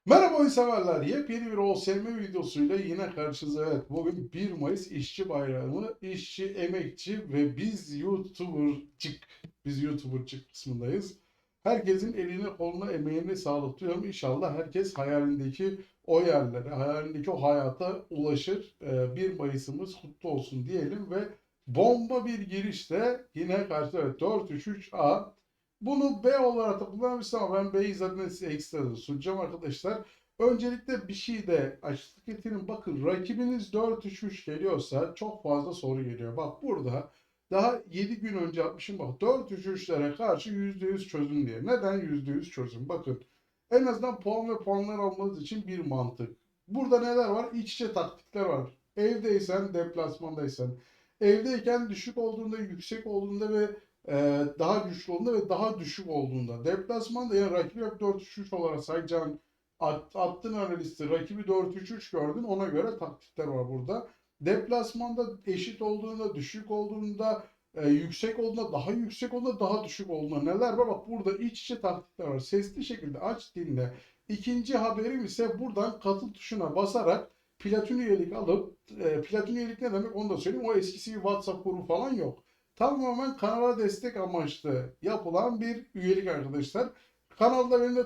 Merhaba oyun severler. Yepyeni bir OSM videosuyla yine karşınızda. Evet, bugün 1 Mayıs İşçi Bayramı. İşçi, emekçi ve biz YouTuber'cık kısmındayız. Herkesin eline, koluna, emeğine sağlık diyorum. İnşallah herkes hayalindeki o yerlere, hayalindeki o hayata ulaşır. 1 Mayıs'ımız kutlu olsun diyelim ve bomba bir girişte yine karşıda, evet, 433A. Bunu B olarak da kullanabilirsiniz ama ben B'yi zaten size ekstra sunacağım arkadaşlar. Öncelikle bir şey de açıklık getirin. Bakın, rakibiniz 4-3-3 geliyorsa çok fazla soru geliyor. Bak, burada daha 7 gün önce yapmışım. Bak, 4-3-3'lere karşı %100 çözüm diye. Neden %100 çözüm? Bakın, en azından puan ve puanlar almanız için bir mantık. Burada neler var? İç içe taktikler var. Evdeysen, deplasmandaysan. Evdeyken düşük olduğunda, yüksek olduğunda ve daha güçlü olduğunda ve daha düşük olduğunda. Deplasmanda, yani rakibi hep 4-3-3 olarak sayacağın, attın analisti, rakibi 4-3-3 gördün, ona göre taktikler var burada. Deplasmanda eşit olduğunda, düşük olduğunda, yüksek olduğunda, daha yüksek olduğunda, daha düşük olduğunda neler var? Bak, burada iç içe taktikler var. Sesli şekilde aç, dinle. İkinci haberim ise buradan katıl tuşuna basarak platin üyelik alıp, platin üyelik ne demek onu da söyleyeyim. O eskisi gibi WhatsApp grubu falan yok. Tamamen kanala destek amaçlı yapılan bir üyelik arkadaşlar. Kanalda benim de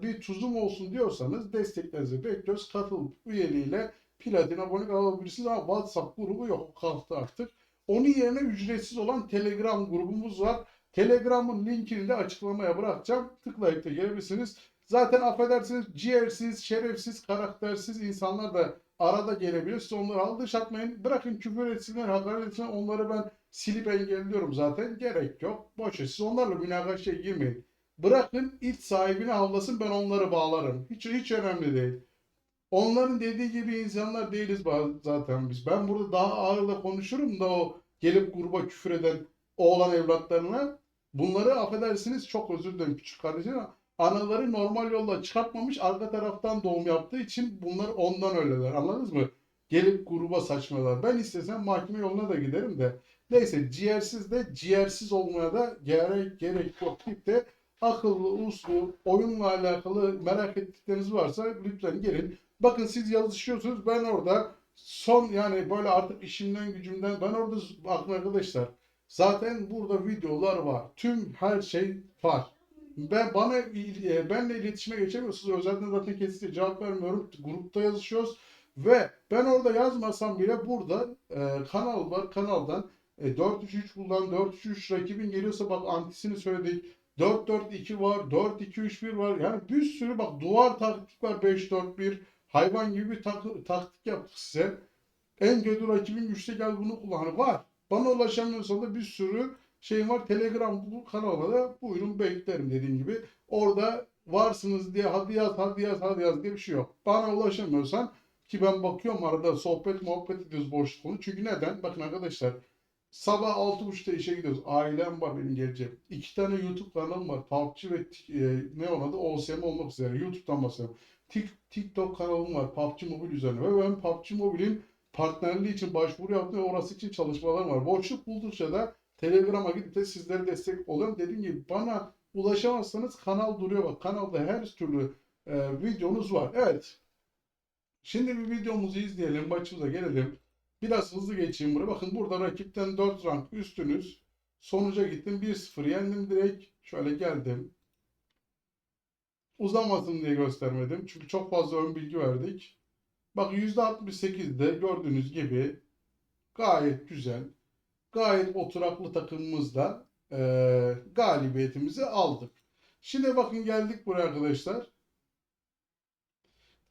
bir tuzum olsun diyorsanız desteklerinizi bekliyoruz. Katıl üyeliğiyle platin abonelik alabilirsiniz ama WhatsApp grubu yok. Kalktı artık. Onun yerine ücretsiz olan Telegram grubumuz var. Telegram'ın linkini de açıklamaya bırakacağım. Tıklayıp da gelebilirsiniz. Zaten affedersiniz, ciğersiz, şerefsiz, karaktersiz insanlar da arada gelebilir. Siz onları aldırışatmayın. Bırakın küfür etsinler, hakaret etsinler. Onları ben silip engelliyorum zaten. Gerek yok. Boş ver. Siz onlarla münakaşaya girmeyin. Bırakın iç sahibini havlasın, ben onları bağlarım. Hiç önemli değil. Onların dediği gibi insanlar değiliz zaten biz. Ben burada daha ağırla konuşurum da o gelip gruba küfür eden oğlan evlatlarına. Bunları affedersiniz, çok özür dilerim küçük kardeşim, ama anaları normal yolla çıkartmamış, arka taraftan doğum yaptığı için bunlar ondan öyleler. Anladınız mı? Gelip gruba saçmalar. Ben istesem mahkeme yoluna da giderim de. Neyse, ciğersiz de ciğersiz olmaya da gerek yok deyip de akıllı, uslu, oyunla alakalı merak ettikleriniz varsa lütfen gelin. Bakın, siz yazışıyorsunuz. Ben orada son, yani böyle artık işimden gücümden, ben orada bakın arkadaşlar. Zaten burada videolar var. Tüm her şey var. Benle iletişime geçemiyorsunuz. Özelden zaten kesinlikle cevap vermiyorum. Grupta yazışıyoruz ve ben orada yazmasam bile burada kanal var. Kanaldan 4-3-3 kullan, 4-3-3 rakibin geliyorsa bak, antisini söyledik. 4-4-2 var, 4-2-3-1 var. Yani bir sürü, bak, duvar taktik var, 5-4-1. Hayvan gibi bir taktik yaptık size. En kötü rakibin güçte gel bunu kullanı var. Bana ulaşamıyorsa da bir sürü şey var. Telegram bu kanala da buyurun beklerim, dediğim gibi. Orada varsınız diye hadi yaz, hadi yaz, hadi yaz diye bir şey yok. Bana ulaşamıyorsan, ki ben bakıyorum arada sohbet muhabbet ediyoruz boş konu. Çünkü neden? Bakın arkadaşlar, sabah 6.30'da işe gidiyoruz. Ailem var benim, geleceğim. 2 tane YouTube kanalım var. PUBG ve ne ona da OSM olmak üzere. YouTube'dan bahsediyorum. TikTok kanalım var. PUBG Mobile üzerine. Ve ben PUBG Mobile'in partnerliği için başvuru yaptım ve orası için çalışmalarım var. Boşluk buldukça da Telegram'a gidip de sizlere destek oluyorum. Dediğim gibi, bana ulaşamazsanız kanal duruyor. Bak, kanalda her türlü videonuz var. Evet. Şimdi bir videomuzu izleyelim. Maçımıza gelelim. Biraz hızlı geçeyim buraya. Bakın, burada rakipten 4 rank üstünüz. Sonuca gittim. 1-0 yendim direkt. Şöyle geldim. Uzamasın diye göstermedim. Çünkü çok fazla ön bilgi verdik. Bak, %68'de gördüğünüz gibi gayet güzel, gayet oturaklı takımımızla galibiyetimizi aldık. Şimdi bakın, geldik buraya arkadaşlar.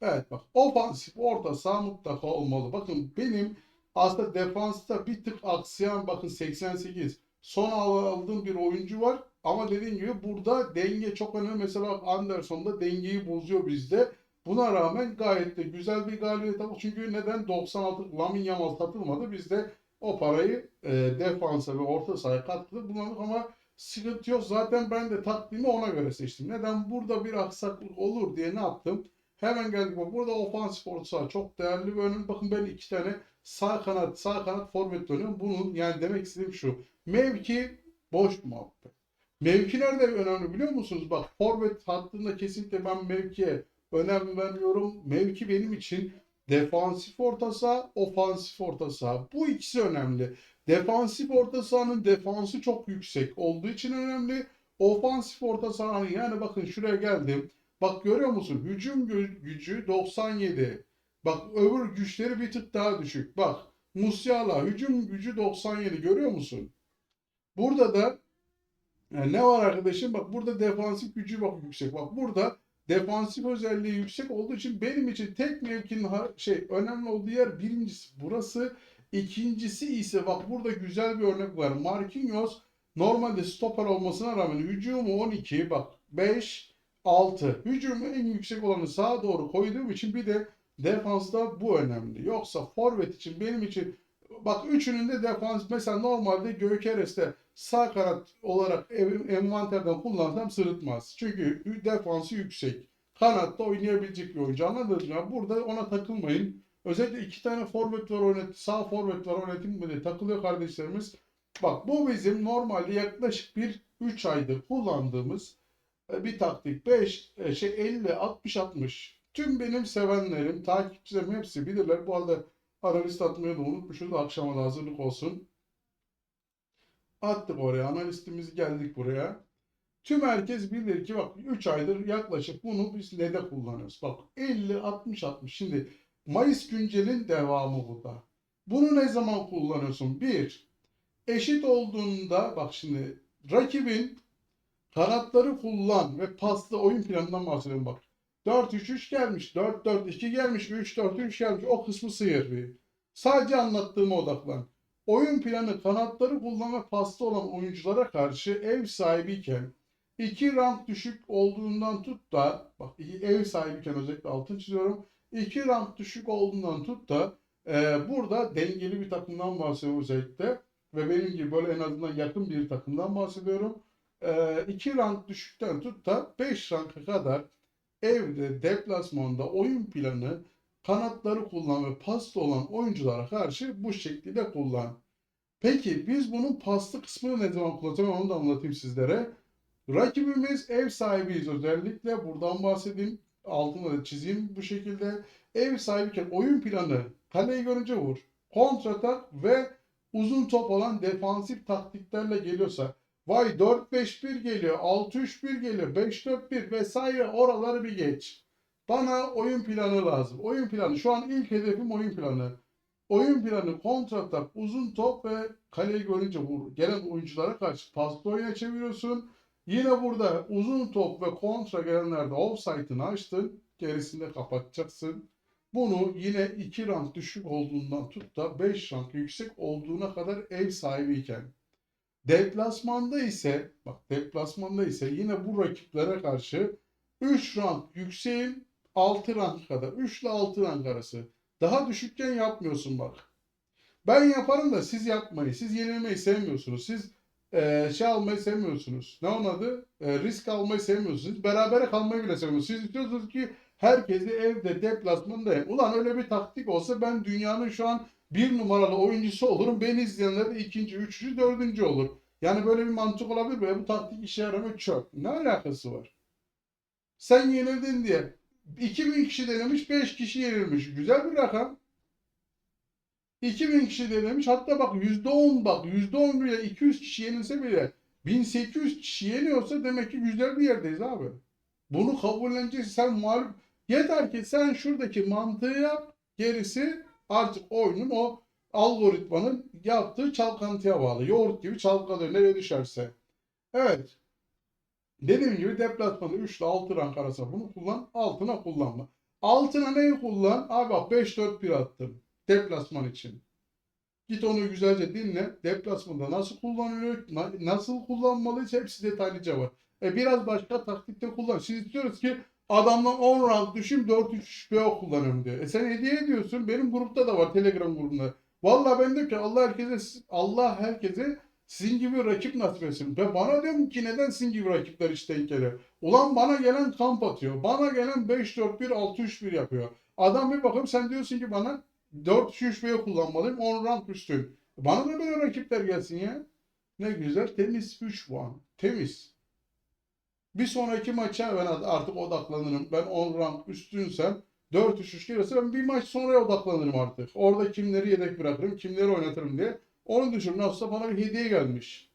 Evet, bak, ofansif orta saha mutlaka olmalı. Bakın, benim aslında defansta bir tık aksayan, bakın, 88. Son aldığım bir oyuncu var ama dediğim gibi burada denge çok önemli. Mesela Anderson da dengeyi bozuyor bizde. Buna rağmen gayet de güzel bir galibiyet aldık. Çünkü neden? 96 Lamine Yamal satılmadı. Biz de o parayı defansa ve orta sahaya katkıda bulunduk ama sıkıntı yok. Zaten ben de takvimi ona göre seçtim. Neden? Burada bir aksaklık olur diye ne yaptım? Hemen geldik. Bak, burada ofansif orta saha çok değerli bir önüm. Bakın, ben 2 tane sağ kanat forvet dönüyorum. Bunun, yani demek istediğim şu. Mevki boş muhabbet. Mevki nerede önemli biliyor musunuz? Bak, forvet hattında kesinlikle ben mevkiye önem veriyorum. Mevki benim için defansif orta saha, ofansif orta saha. Bu ikisi önemli. Defansif orta sahanın defansı çok yüksek olduğu için önemli. Ofansif orta sahanın, yani bakın şuraya geldim. Bak görüyor musun? Hücum gücü 97. Bak öbür güçleri bir tık daha düşük. Bak Musiala hücum gücü 97, görüyor musun? Burada da ne var arkadaşım? Bak burada defansif gücü bak yüksek. Bak burada defansif özelliği yüksek olduğu için benim için tek mevkinin önemli olduğu yer birincisi burası. İkincisi ise bak burada güzel bir örnek var. Marquinhos normalde stoper olmasına rağmen hücumu 12, bak 5 6. Hücumu en yüksek olanı sağa doğru koyduğum için bir de defansta bu önemli. Yoksa forvet için benim için bak üçünün de defans, mesela normalde Gyökeres'te sağ kanat olarak envanterden kullansam sırıtmaz. Çünkü defansı yüksek. Kanatta oynayabilecek bir oyuncu. Anladınız mı? Burada ona takılmayın. Özellikle iki tane forvet var oynat, sağ forvet var oynatayım mı diye takılıyor kardeşlerimiz. Bak bu bizim normalde yaklaşık bir 3 aydır kullandığımız bir taktik. 50 60 60. Tüm benim sevenlerim, takipçilerim hepsi bilirler. Bu arada analist atmayı da unutmuşuz. Akşama da hazırlık olsun. Attık oraya. Analistimiz geldik buraya. Tüm herkes bilir ki bak 3 aydır yaklaşık bunu biz LED'e kullanıyoruz. Bak 50 60 60. Şimdi Mayıs güncelin devamı bu da. Bunu ne zaman kullanıyorsun? Bir, eşit olduğunda bak şimdi rakibin kanatları kullan ve paslı oyun planından bahsediyorum bak. 4-3-3 gelmiş, 4-4-2 gelmiş, 3-4-3 gelmiş. O kısmı sıyır bir. Sadece anlattığıma odaklan. Oyun planı kanatları kullan ve paslı olan oyunculara karşı ev sahibiyken 2 rank düşük olduğundan tut da bak ev sahibiyken özellikle altını çiziyorum. 2 rank düşük olduğundan tut da burada dengeli bir takımdan bahsediyorum özellikle. Ve benim gibi böyle en azından yakın bir takımdan bahsediyorum. 2 rank düşükten tut da 5 ranka kadar evde, deplasmanda oyun planı kanatları kullan ve paslı olan oyunculara karşı bu şekilde kullan. Peki biz bunun paslı kısmını ne zaman kullanacağız? Onu da anlatayım sizlere. Rakibimiz ev sahibiyiz, özellikle buradan bahsedeyim. Altına da çizeyim bu şekilde. Ev sahibiyken oyun planı kaleyi görünce vur, kontratak ve uzun top olan defansif taktiklerle geliyorsa vay 4-5-1 geliyor, 6-3-1 geliyor, 5-4-1 vesaire, oraları bir geç. Bana oyun planı lazım. Oyun planı. Şu an ilk hedefim oyun planı. Oyun planı kontratak, uzun top ve kaleyi görünce vur. Gelen oyunculara karşı paslı oyuna çeviriyorsun. Yine burada uzun top ve kontra gelenlerde offside'ını açtın. Gerisini kapatacaksın. Bunu yine 2 rank düşük olduğundan tut da 5 rank yüksek olduğuna kadar ev sahibiyken. Deplasmanda ise yine bu rakiplere karşı 3 rank yükseğin 6 rank kadar. 3 ile 6 rank arası. Daha düşükken yapmıyorsun bak. Ben yaparım da siz yapmayın. Siz yenilmeyi sevmiyorsunuz. Siz almayı sevmiyorsunuz. Ne onun adı? Risk almayı sevmiyorsunuz. Berabere kalmayı bile sevmiyorsunuz. Siz istiyorsunuz ki herkesi evde, deplasmanda yap. Ulan öyle bir taktik olsa ben dünyanın şu an bir numaralı oyuncusu olurum. Beni izleyenler de ikinci, üçüncü, dördüncü olur. Yani böyle bir mantık olabilir mi? Bu taktik işe yaramıyor, çöp. Ne alakası var? Sen yenildin diye 2000 kişi denemiş, 5 kişi yenilmiş. Güzel bir rakam. 2000 kişi denemiş. Hatta bak %10, bak %10 bile 200 kişi yenilse bile 1800 kişi yeniyorsa demek ki güzel bir yerdeyiz abi. Bunu kabulleneceksin. Sen mağlup. Yeter ki sen şuradaki mantığı yap. Gerisi artık oyunun o algoritmanın yaptığı çalkantıya bağlı. Yoğurt gibi çalkalıyor nereye düşerse. Evet. Dediğim gibi deplasmanda 3 ile 6 rank arasında bunu kullan. Altına kullanma. Altına neyi kullan? Abi bak 5-4-1 attım. Deplasman için. Git onu güzelce dinle. Deplasmanda nasıl kullanılıyor, nasıl kullanmalıyız, hepsi detaylıca var. Biraz başka taktikte kullan. Siz istiyoruz ki adamdan 10 round düşün 4-3-3 kullanıyorum diyor. Sen hediye ediyorsun. Benim grupta da var, Telegram grubunda. Vallahi ben diyorum ki Allah herkese sizin gibi rakip nasip etsin. Ve bana diyorum ki neden sizin gibi rakipler hiç denk geliyor. Ulan bana gelen kamp atıyor. Bana gelen 5-4-1 6-3-1 yapıyor. Adam bir bakıyorum, sen diyorsun ki bana 4-3-1 kullanmalıyım. 10 rank üstün. Bana da böyle rakipler gelsin ya. Ne güzel. Temiz 3 puan. Temiz. Bir sonraki maça ben artık odaklanırım. Ben 10 rank üstünsem 4-3-3 gelirse ben bir maç sonraya odaklanırım artık. Orada kimleri yedek bırakırım, kimleri oynatırım diye. Onu düşün. Nasılsa bana bir hediye gelmiş.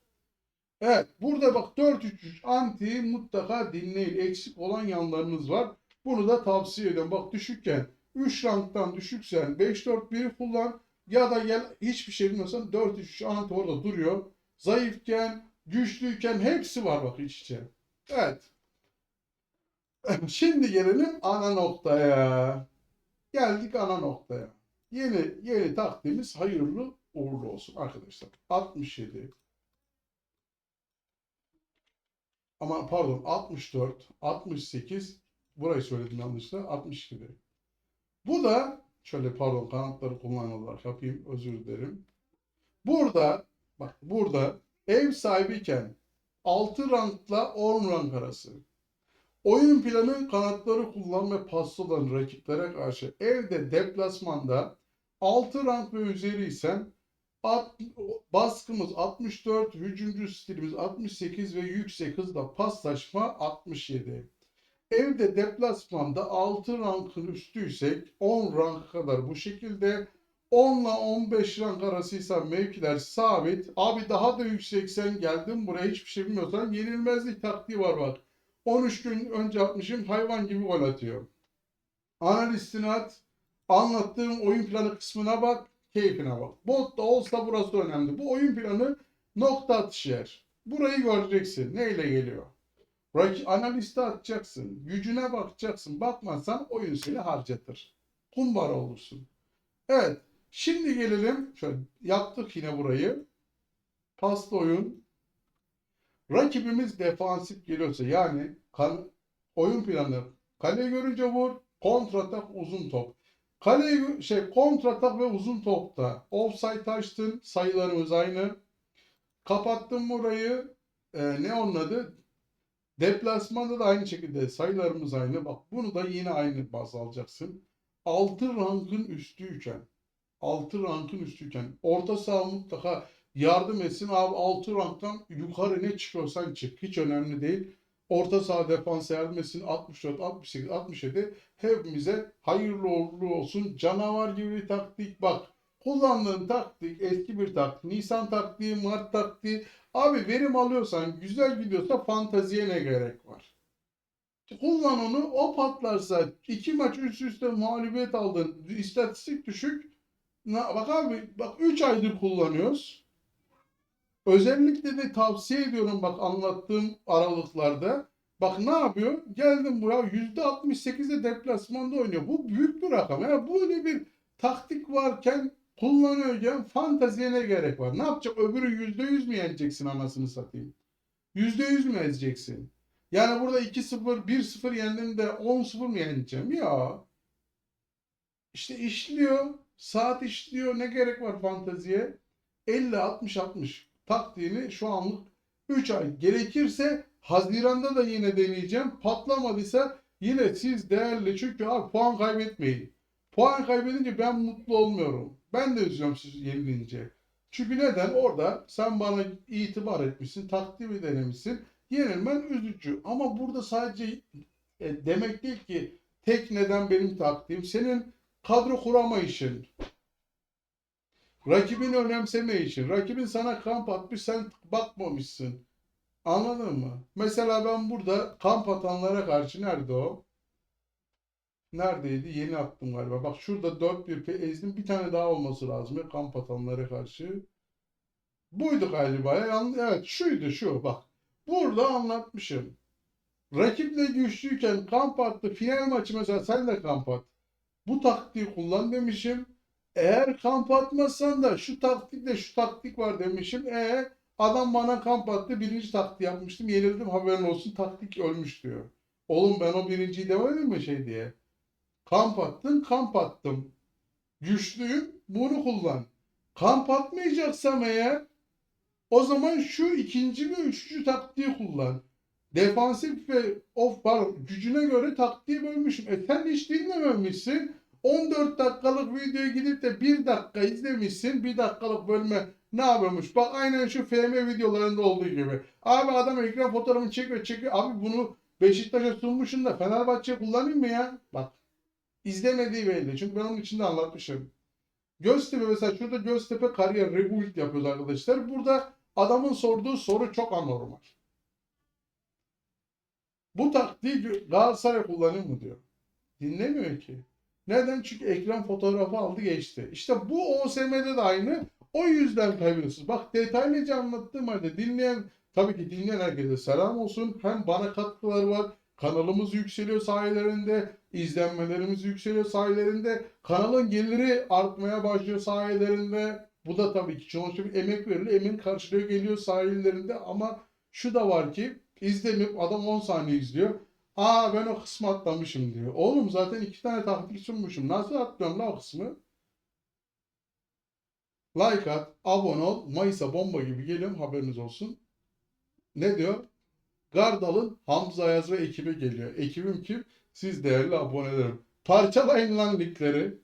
Evet, burada bak 4-3-3 anti mutlaka dinleyin. Eksik olan yanlarınız var. Bunu da tavsiye ediyorum. Bak düşükken 3 ranktan düşüksen 5-4-1 kullan ya da gel hiçbir şey bilmiyorsan 4-3-3 anti orada duruyor. Zayıfken, güçlüyken hepsi var bak iç içe. Evet. Şimdi gelelim ana noktaya. Geldik ana noktaya. Yeni taktiğimiz hayırlı uğurlu olsun arkadaşlar. 67 ama pardon 64, 68 burayı söyledim yanlışla 62'de. Bu da şöyle pardon kanatları kullanıyorlar yapayım özür dilerim. Burada bak burada ev sahibiyken 6 rankla 10 rank arası. Oyun planı kanatları kullan ve pasladan rakiplere karşı evde deplasmanda 6 rank ve üzeriysen baskımız 64, hücumcu stilimiz 68 ve yüksek hızla paslaşma 67. Evde deplasmanda 6 rankın üstüysek 10 rank kadar bu şekilde 10 ile 15 rank arasıysa mevkiler sabit. Abi daha da yükseksen geldin buraya hiçbir şey bilmiyorsan yenilmezlik taktiği var bak. 13 gün önce atmışım hayvan gibi gol atıyor. Analistini at. Anlattığım oyun planı kısmına bak. Keyfine bak. Bot da olsa burası önemli. Bu oyun planı nokta atış yer. Burayı göreceksin. Neyle geliyor? Analisti atacaksın. Gücüne bakacaksın. Bakmazsan oyun seni harcatır. Kumbara olursun. Evet. Şimdi gelelim. Şöyle yaptık yine burayı. Paslı oyun. Rakibimiz defansif geliyorsa yani oyun planı kaleyi görünce vur, kontratak uzun top. Kontratak ve uzun topta offside açtın, sayılarımız aynı. Kapattım burayı. Ne onun adı? Deplasmanda da aynı şekilde sayılarımız aynı. Bak bunu da yine aynı baz alacaksın. 6 rankın üstüyken 6 rankın üstüyken orta saha mutlaka yardım etsin. Abi 6 ranktan yukarı ne çıkıyorsan çık. Hiç önemli değil. Orta saha defansa yardım etsin. 64, 68, 67 hepimize hayırlı uğurlu olsun. Canavar gibi bir taktik bak. Kullandığın taktik eski bir taktik. Nisan taktiği, Mart taktiği. Abi verim alıyorsan, güzel gidiyorsa fanteziye ne gerek var? Kullan onu. O patlarsa 2 maç üst üste mağlubiyet aldın. İstatistik düşük. Bak abi bak 3 aydır kullanıyoruz. Özellikle de tavsiye ediyorum bak anlattığım aralıklarda. Bak ne yapıyor? Geldim buraya %68'de deplasmanda oynuyor. Bu büyük bir rakam. Yani böyle bir taktik varken kullanıyorken fanteziye ne gerek var? Ne yapacak? Öbürü %100 mü yeneceksin anasını satayım? %100 mü ezeceksin? Yani burada 2-0, 1-0 yendim de 10-0 mı yeneceğim? Ya işte işliyor. Saat işliyor. Ne gerek var fanteziye? 50-60-60 taktiğini şu anlık 3 ay. Gerekirse Haziran'da da yine deneyeceğim. Patlamadıysa yine siz değerli. Çünkü abi puan kaybetmeyin. Puan kaybedince ben mutlu olmuyorum. Ben de üzülüyorum siz yenilince. Çünkü neden? Orada sen bana itibar etmişsin, taktiğimi denemişsin. Yenilmen üzücü. Ama burada sadece demek değil ki tek neden benim taktiğim. Senin kadro kuramayışın, rakibini önemsemeyişin, rakibin sana kamp atmış sen bakmamışsın. Anladın mı? Mesela ben burada kamp atanlara karşı nerede o? Neredeydi? Yeni attım galiba. Bak şurada 4-1 ezdim. Bir tane daha olması lazım ya kamp atanlara karşı. Buydu galiba. Evet şuydu şu bak. Burada anlatmışım. Rakiple güçlüyken kamp attı. Final maçı mesela sen de kamp at. Bu taktiği kullan demişim. Eğer kamp atmazsan da şu taktikle şu taktik var demişim. Adam bana kamp attı. Birinci taktiği yapmıştım. Yenildim haberin olsun. Taktik ölmüş diyor. Oğlum ben o birinciyi demedim mi şey diye. Kamp attın kamp attım. Güçlüyüm bunu kullan. Kamp atmayacaksam eğer o zaman şu ikinci ve üçüncü taktiği kullan. Defansif ve gücüne göre taktiği bölmüşüm. Sen hiç dinlememişsin. 14 dakikalık videoya gidip de 1 dakika izlemişsin. 1 dakikalık bölme ne yapıyormuş? Bak aynen şu FM videolarında olduğu gibi. Abi adam ekran fotoğrafını çekiyor. Abi bunu Beşiktaş'a sunmuşsun da Fenerbahçe kullanayım mı ya? Bak izlemediği belli. Çünkü ben onun içinde anlatmışım. Göztepe mesela şurada Göztepe kariyer rebuild yapıyoruz arkadaşlar. Burada adamın sorduğu soru çok anormal. Bu taktiği Galatasaray kullanır mı diyor. Dinlemiyor ki. Neden? Çünkü ekran fotoğrafı aldı geçti. İşte bu OSM'de de aynı. O yüzden kaybediyorsunuz. Bak detaylıca anlattığım halde tabii ki dinleyen herkese selam olsun. Hem bana katkıları var. Kanalımız yükseliyor sayelerinde. İzlenmelerimiz yükseliyor sayelerinde. Kanalın geliri artmaya başlıyor sayelerinde. Bu da tabii ki sonuçta bir emek veriliyor. Emeğin karşılığı geliyor sayelerinde. Ama şu da var ki izlemeyip adam 10 saniye izliyor. Aa ben o kısmı atlamışım diyor. Oğlum zaten 2 tane taktik sunmuşum. Nasıl atlıyorum la o kısmı? Like at, abone ol. Mayıs'a bomba gibi geliyorum haberiniz olsun. Ne diyor? Gardal'ın Hamza Ayaz ve ekibi geliyor. Ekibim kim? Siz değerli abonelerim. Parçalayın lan linkleri.